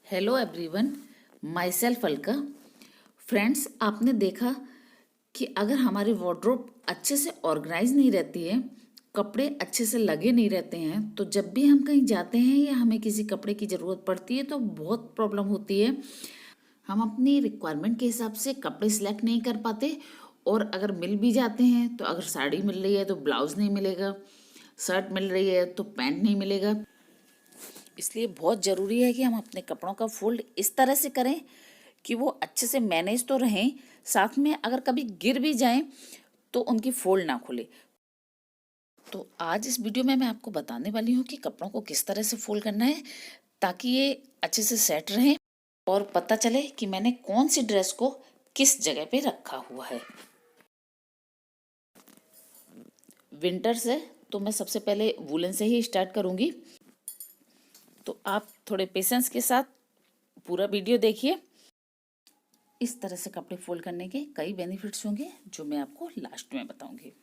Hello everyone, my self Alka. Friends, आपने देखा कि अगर हमारी वार्डरोब अच्छे से ऑर्गेनाइज नहीं रहती है, कपड़े अच्छे से लगे नहीं रहते हैं, तो जब भी हम कहीं जाते हैं या हमें किसी कपड़े की ज़रूरत पड़ती है तो बहुत प्रॉब्लम होती है। हम अपनी रिक्वायरमेंट के हिसाब से कपड़े सिलेक्ट नहीं कर पाते, और अगर मिल भी जाते हैं तो अगर साड़ी मिल रही है तो ब्लाउज़ नहीं मिलेगा, शर्ट मिल रही है तो पैंट नहीं मिलेगा। इसलिए बहुत ज़रूरी है कि हम अपने कपड़ों का फोल्ड इस तरह से करें कि वो अच्छे से मैनेज तो रहें, साथ में अगर कभी गिर भी जाएं तो उनकी फोल्ड ना खुले। तो आज इस वीडियो में मैं आपको बताने वाली हूँ कि कपड़ों को किस तरह से फोल्ड करना है ताकि ये अच्छे से सेट रहें और पता चले कि मैंने कौन सी ड्रेस को किस जगह पे रखा हुआ है। विंटर से तो मैं सबसे पहले वूलन से ही स्टार्ट करूँगी, तो आप थोड़े पेशेंस के साथ पूरा वीडियो देखिए। इस तरह से कपड़े फोल्ड करने के कई बेनिफिट्स होंगे जो मैं आपको लास्ट में बताऊंगी।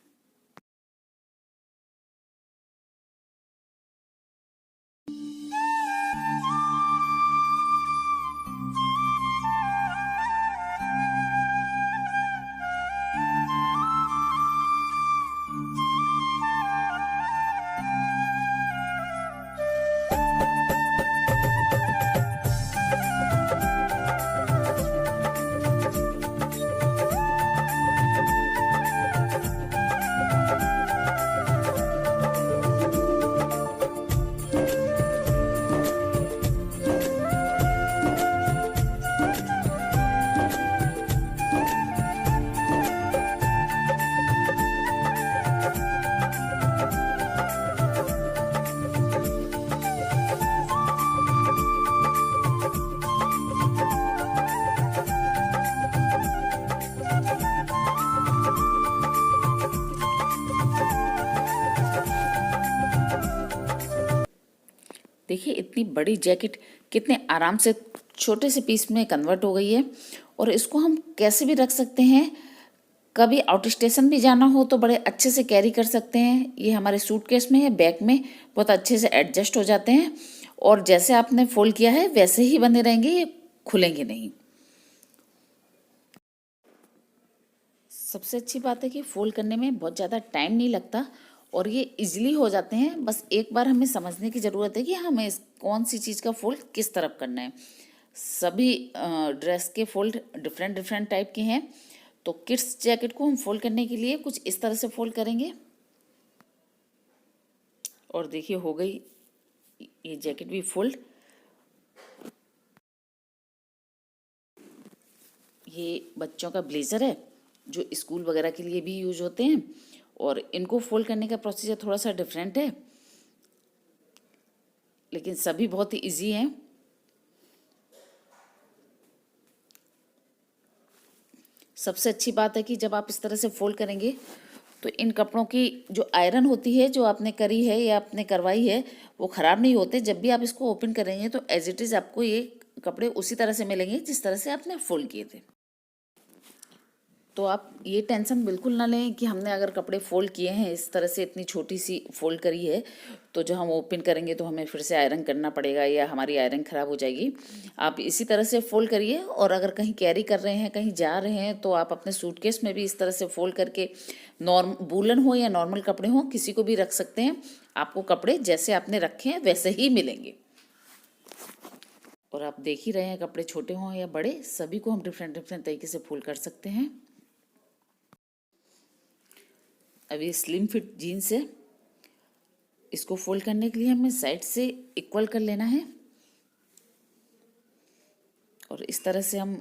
देखिए, इतनी बड़ी जैकेट कितने आराम से छोटे से पीस में कन्वर्ट हो गई है, और इसको हम कैसे भी रख सकते हैं। कभी आउट स्टेशन भी जाना हो तो बड़े अच्छे से कैरी कर सकते हैं। ये हमारे सूटकेस में या बैग में बहुत अच्छे से एडजस्ट हो जाते हैं, और जैसे आपने फोल्ड किया है वैसे ही बने रहेंगे, ये खुलेंगे नहीं। सबसे अच्छी बात है कि फोल्ड करने में बहुत ज़्यादा टाइम नहीं लगता और ये इजीली हो जाते हैं। बस एक बार हमें समझने की ज़रूरत है कि हमें कौन सी चीज़ का फोल्ड किस तरफ करना है। सभी ड्रेस के फोल्ड डिफरेंट डिफरेंट टाइप के हैं। तो किड्स जैकेट को हम फोल्ड करने के लिए कुछ इस तरह से फोल्ड करेंगे, और देखिए हो गई ये जैकेट भी फोल्ड। ये बच्चों का ब्लेज़र है जो स्कूल वगैरह के लिए भी यूज होते हैं, और इनको फोल्ड करने का प्रोसीजर थोड़ा सा डिफरेंट है, लेकिन सभी बहुत ही इजी हैं। सबसे अच्छी बात है कि जब आप इस तरह से फोल्ड करेंगे तो इन कपड़ों की जो आयरन होती है, जो आपने करी है या आपने करवाई है, वो ख़राब नहीं होते। जब भी आप इसको ओपन करेंगे तो एज इट इज़ आपको ये कपड़े उसी तरह से मिलेंगे जिस तरह से आपने फोल्ड किए थे। तो आप ये टेंशन बिल्कुल ना लें कि हमने अगर कपड़े फोल्ड किए हैं, इस तरह से इतनी छोटी सी फोल्ड करी है, तो जो हम ओपन करेंगे तो हमें फिर से आयरन करना पड़ेगा या हमारी आयरन ख़राब हो जाएगी। आप इसी तरह से फोल्ड करिए, और अगर कहीं कैरी कर रहे हैं, कहीं जा रहे हैं, तो आप अपने सूटकेस में भी इस तरह से फोल्ड करके वूलन हो या नॉर्मल कपड़े हों, किसी को भी रख सकते हैं। आपको कपड़े जैसे आपने रखे हैं वैसे ही मिलेंगे। और आप देख ही रहे हैं, कपड़े छोटे हों या बड़े, सभी को हम डिफरेंट डिफरेंट तरीके से फोल्ड कर सकते हैं। अब ये स्लिम फिट जीन्स है, इसको फोल्ड करने के लिए हमें साइड से इक्वल कर लेना है, और इस तरह से हम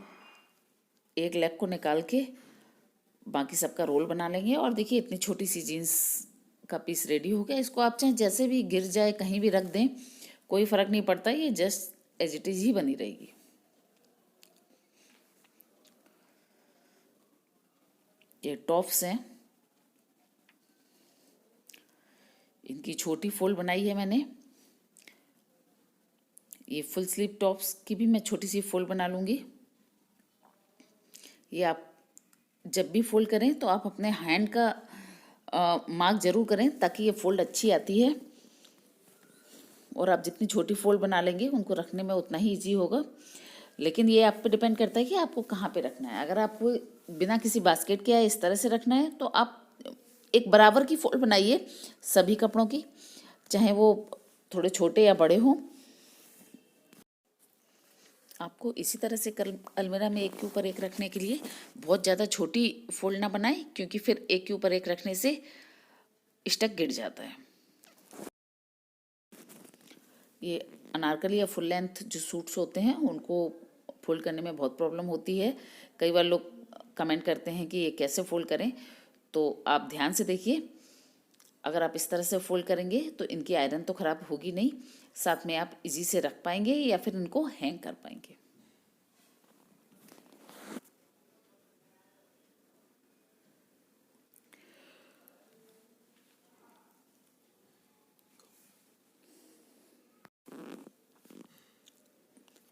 एक लेग को निकाल के बाकी सबका रोल बना लेंगे। और देखिए, इतनी छोटी सी जीन्स का पीस रेडी हो गया। इसको आप चाहे जैसे भी गिर जाए कहीं भी रख दें, कोई फ़र्क नहीं पड़ता, ये जस्ट एज इट इज़ ही बनी रहेगी। ये टॉप्स हैं, इनकी छोटी फोल्ड बनाई है मैंने। ये फुल स्लीव टॉप्स की भी मैं छोटी सी फोल्ड बना लूँगी। ये आप जब भी फोल्ड करें तो आप अपने हैंड का मार्क ज़रूर करें ताकि ये फोल्ड अच्छी आती है। और आप जितनी छोटी फोल्ड बना लेंगे उनको रखने में उतना ही ईजी होगा। लेकिन ये आप पे डिपेंड करता है कि आपको कहाँ पे रखना है। अगर आपको बिना किसी बास्केट के या इस तरह से रखना है तो आप एक बराबर की फोल्ड बनाइए सभी कपड़ों की, चाहे वो थोड़े छोटे या बड़े हों। आपको इसी तरह से अलमीरा में एक के ऊपर एक रखने के लिए बहुत ज़्यादा छोटी फोल्ड ना बनाएं, क्योंकि फिर एक के ऊपर एक रखने से स्टक गिर जाता है। ये अनारकली या फुल लेंथ जो सूट्स होते हैं उनको फोल्ड करने में बहुत प्रॉब्लम होती है। कई बार लोग कमेंट करते हैं कि ये कैसे फोल्ड करें, तो आप ध्यान से देखिए। अगर आप इस तरह से फोल्ड करेंगे तो इनकी आयरन तो ख़राब होगी नहीं, साथ में आप इजी से रख पाएंगे या फिर इनको हैंग कर पाएंगे।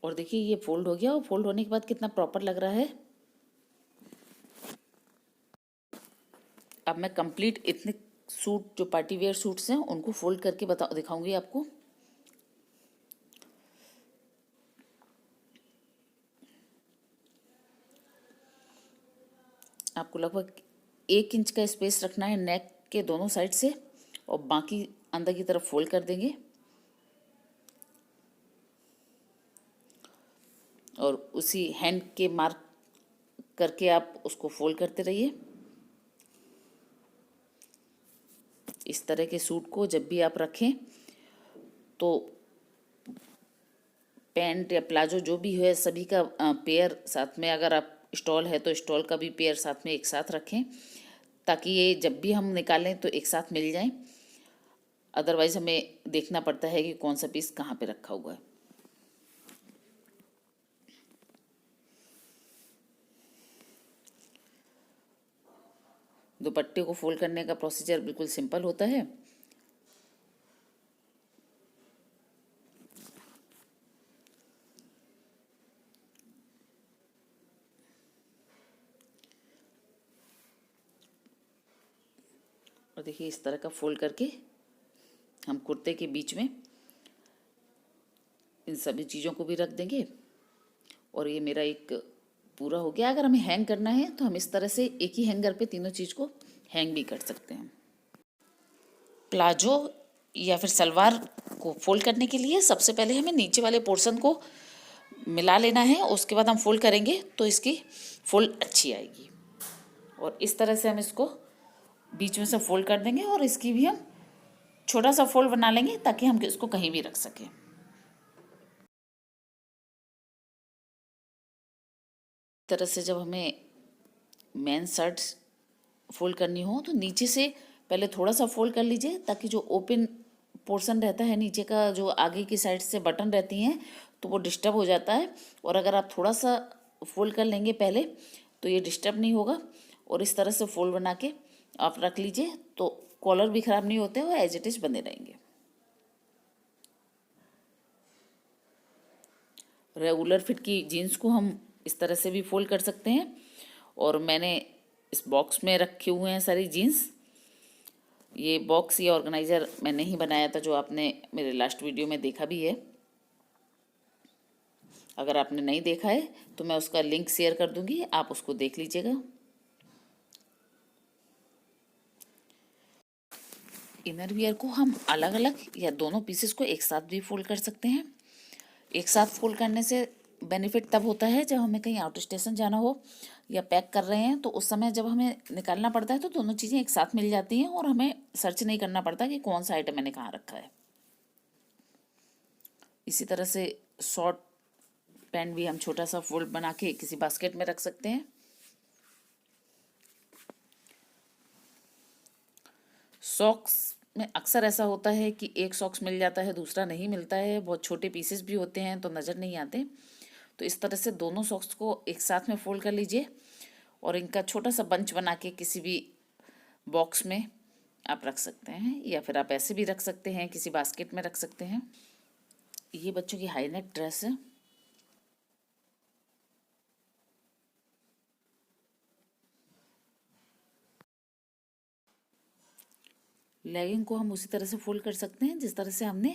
और देखिए ये फोल्ड हो गया, और फोल्ड होने के बाद कितना प्रॉपर लग रहा है। अब मैं कंप्लीट इतने सूट जो पार्टी वेयर सूट्स हैं उनको फोल्ड करके दिखाऊंगी आपको। आपको लगभग 1 इंच का स्पेस रखना है नेक के दोनों साइड से, और बाकी अंदर की तरफ फोल्ड कर देंगे। और उसी हैंड के मार्क करके आप उसको फोल्ड करते रहिए। इस तरह के सूट को जब भी आप रखें तो पैंट या प्लाजो जो भी है सभी का पेयर साथ में, अगर आप स्टॉल है तो स्टॉल का भी पेयर साथ में एक साथ रखें, ताकि ये जब भी हम निकालें तो एक साथ मिल जाएं। अदरवाइज हमें देखना पड़ता है कि कौन सा पीस कहाँ पे रखा हुआ है। दुपट्टे को फोल्ड करने का प्रोसीजर बिल्कुल सिंपल होता है। और देखिए इस तरह का फोल्ड करके हम कुर्ते के बीच में इन सभी चीज़ों को भी रख देंगे। और ये मेरा एक पूरा हो गया। अगर हमें हैंग करना है तो हम इस तरह से एक ही हैंगर पे तीनों चीज़ को हैंग भी कर सकते हैं। प्लाजो या फिर सलवार को फोल्ड करने के लिए सबसे पहले हमें नीचे वाले पोर्शन को मिला लेना है, उसके बाद हम फोल्ड करेंगे तो इसकी फोल्ड अच्छी आएगी। और इस तरह से हम इसको बीच में से फोल्ड कर देंगे, और इसकी भी हम छोटा सा फोल्ड बना लेंगे ताकि हम इसको कहीं भी रख सकें। तरह से जब हमें मेन शर्ट फोल्ड करनी हो तो नीचे से पहले थोड़ा सा फोल्ड कर लीजिए, ताकि जो ओपन पोर्शन रहता है नीचे का, जो आगे की साइड से बटन रहती हैं, तो वो डिस्टर्ब हो जाता है। और अगर आप थोड़ा सा फोल्ड कर लेंगे पहले तो ये डिस्टर्ब नहीं होगा। और इस तरह से फोल्ड बना के आप रख लीजिए तो कॉलर भी ख़राब नहीं होते और एज इट इज़ बने रहेंगे। रेगुलर फिट की जीन्स को हम इस तरह से भी फोल्ड कर सकते हैं। और मैंने इस बॉक्स में रखे हुए हैं सारी जीन्स। ये बॉक्स या ऑर्गेनाइज़र मैंने ही बनाया था, जो आपने मेरे लास्ट वीडियो में देखा भी है। अगर आपने नहीं देखा है तो मैं उसका लिंक शेयर कर दूंगी, आप उसको देख लीजिएगा। इनर वियर को हम अलग अलग या दोनों पीसेस को एक साथ भी फोल्ड कर सकते हैं। एक साथ फोल्ड करने से बेनिफिट तब होता है जब हमें कहीं आउट स्टेशन जाना हो या पैक कर रहे हैं, तो उस समय जब हमें निकालना पड़ता है तो दोनों चीज़ें एक साथ मिल जाती हैं और हमें सर्च नहीं करना पड़ता कि कौन सा आइटम मैंने कहाँ रखा है। इसी तरह से शॉर्ट पैंट भी हम छोटा सा फोल्ड बना के किसी बास्केट में रख सकते हैं। सॉक्स में अक्सर ऐसा होता है कि एक सॉक्स मिल जाता है दूसरा नहीं मिलता है, बहुत छोटे पीसेस भी होते हैं तो नज़र नहीं आते। तो इस तरह से दोनों सॉक्स को एक साथ में फोल्ड कर लीजिए और इनका छोटा सा बंच बना के किसी भी बॉक्स में आप रख सकते हैं, या फिर आप ऐसे भी रख सकते हैं, किसी बास्केट में रख सकते हैं। ये बच्चों की हाई नेक ड्रेस है। लेगिंग को हम उसी तरह से फोल्ड कर सकते हैं जिस तरह से हमने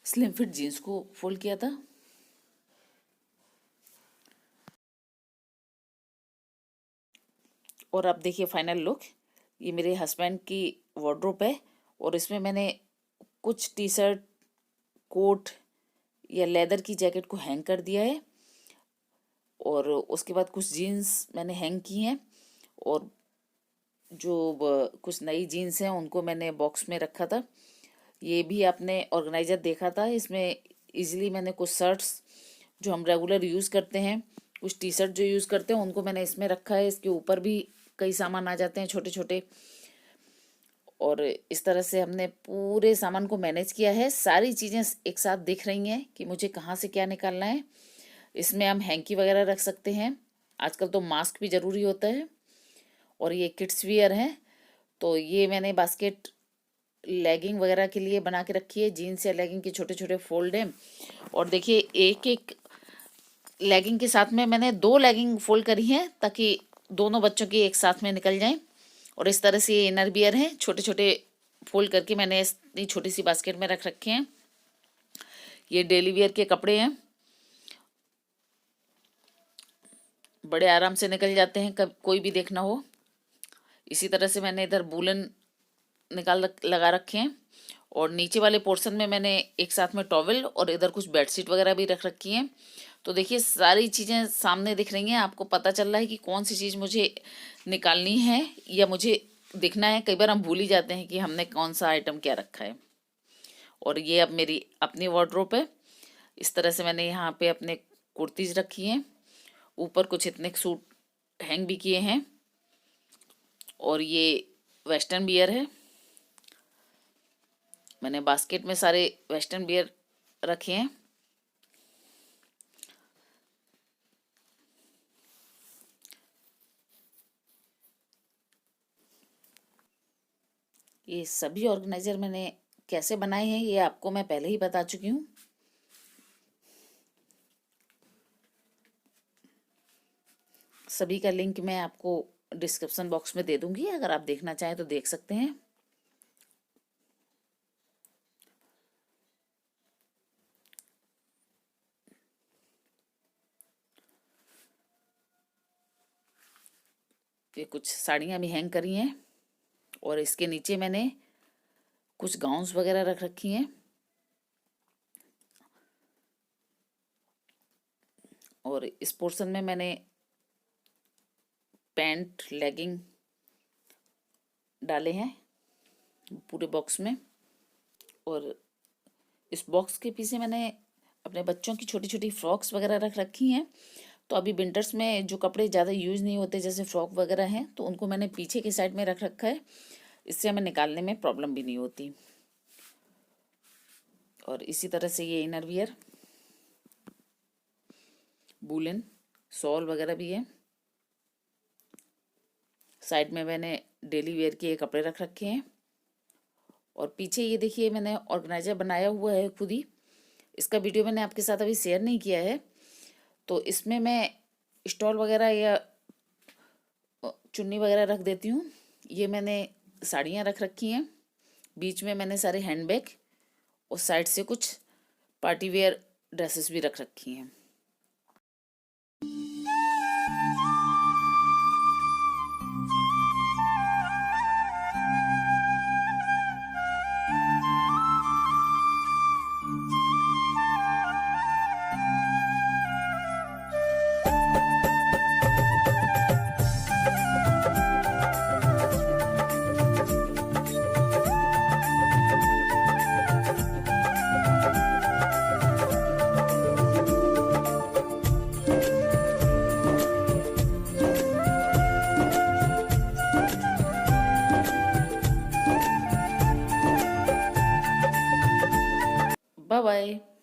स्लिम फिट जीन्स को फोल्ड किया था। और अब देखिए फाइनल लुक। ये मेरे हस्बैंड की वार्डरोब है और इसमें मैंने कुछ टी शर्ट, कोट या लेदर की जैकेट को हैंग कर दिया है और उसके बाद कुछ जीन्स मैंने हैंग की हैं और जो कुछ नई जीन्स हैं उनको मैंने बॉक्स में रखा था। ये भी आपने ऑर्गेनाइजर देखा था, इसमें इजीली मैंने कुछ शर्ट्स जो हम रेगुलर यूज़ करते हैं, कुछ टी शर्ट जो यूज़ करते हैं उनको मैंने इसमें रखा है। इसके ऊपर भी कई सामान आ जाते हैं छोटे छोटे। और इस तरह से हमने पूरे सामान को मैनेज किया है। सारी चीज़ें एक साथ दिख रही हैं कि मुझे कहाँ से क्या निकालना है। इसमें हम हैंकी वगैरह रख सकते हैं, आजकल तो मास्क भी ज़रूरी होता है। और ये किड्स वियर हैं, तो ये मैंने बास्केट लेगिंग वगैरह के लिए बना के रखी है। जीन्स या लेगिंग के छोटे छोटे फोल्ड हैं। और देखिए एक एक लेगिंग के साथ में मैंने 2 लेगिंग फोल्ड करी हैं ताकि दोनों बच्चों की एक साथ में निकल जाएं। और इस तरह से ये इनर वियर हैं, छोटे छोटे फोल्ड करके मैंने इतनी छोटी सी बास्केट में रख रखे हैं। ये डेली वियर के कपड़े हैं, बड़े आराम से निकल जाते हैं कब कोई भी देखना हो। इसी तरह से मैंने इधर वूलन लगा रखे हैं और नीचे वाले पोर्शन में मैंने एक साथ में टॉवल और इधर कुछ बेडशीट वगैरह भी रख रखी हैं। तो देखिए सारी चीज़ें सामने दिख रही हैं, आपको पता चल रहा है कि कौन सी चीज़ मुझे निकालनी है या मुझे दिखना है। कई बार हम भूल ही जाते हैं कि हमने कौन सा आइटम क्या रखा है। और ये अब मेरी अपनी वार्डरोब है। इस तरह से मैंने यहाँ पे अपने कुर्तीज़ रखी हैं, ऊपर कुछ इतने सूट हैंग भी किए हैं। और ये वेस्टर्न वियर है, मैंने बास्केट में सारे वेस्टर्न वियर रखे हैं। ये सभी ऑर्गेनाइजर मैंने कैसे बनाए हैं ये आपको मैं पहले ही बता चुकी हूँ। सभी का लिंक मैं आपको डिस्क्रिप्शन बॉक्स में दे दूंगी, अगर आप देखना चाहें तो देख सकते हैं। ये कुछ साड़ियाँ भी हैंग करी हैं और इसके नीचे मैंने कुछ गाउन्स वगैरह रख रखी हैं। और इस पोर्शन में मैंने पैंट लेगिंग डाले हैं पूरे बॉक्स में। और इस बॉक्स के पीछे मैंने अपने बच्चों की छोटी छोटी फ्रॉक्स वगैरह रख रखी हैं। तो अभी विंटर्स में जो कपड़े ज़्यादा यूज़ नहीं होते जैसे फ्रॉक वगैरह हैं, तो उनको मैंने पीछे की साइड में रख रखा है, इससे हमें निकालने में प्रॉब्लम भी नहीं होती। और इसी तरह से ये इनर वियर, वूलन शॉल वगैरह भी है। साइड में मैंने डेली वेयर के कपड़े रख रखे हैं। और पीछे ये देखिए मैंने ऑर्गेनाइजर बनाया हुआ है खुद ही, इसका वीडियो मैंने आपके साथ अभी शेयर नहीं किया है। तो इसमें मैं स्टॉल वगैरह या चुन्नी वगैरह रख देती हूँ। ये मैंने साड़ियाँ रख रखी हैं, बीच में मैंने सारे हैंडबैग और साइड से कुछ पार्टी वेयर ड्रेसेस भी रख रखी हैं। Bye bye.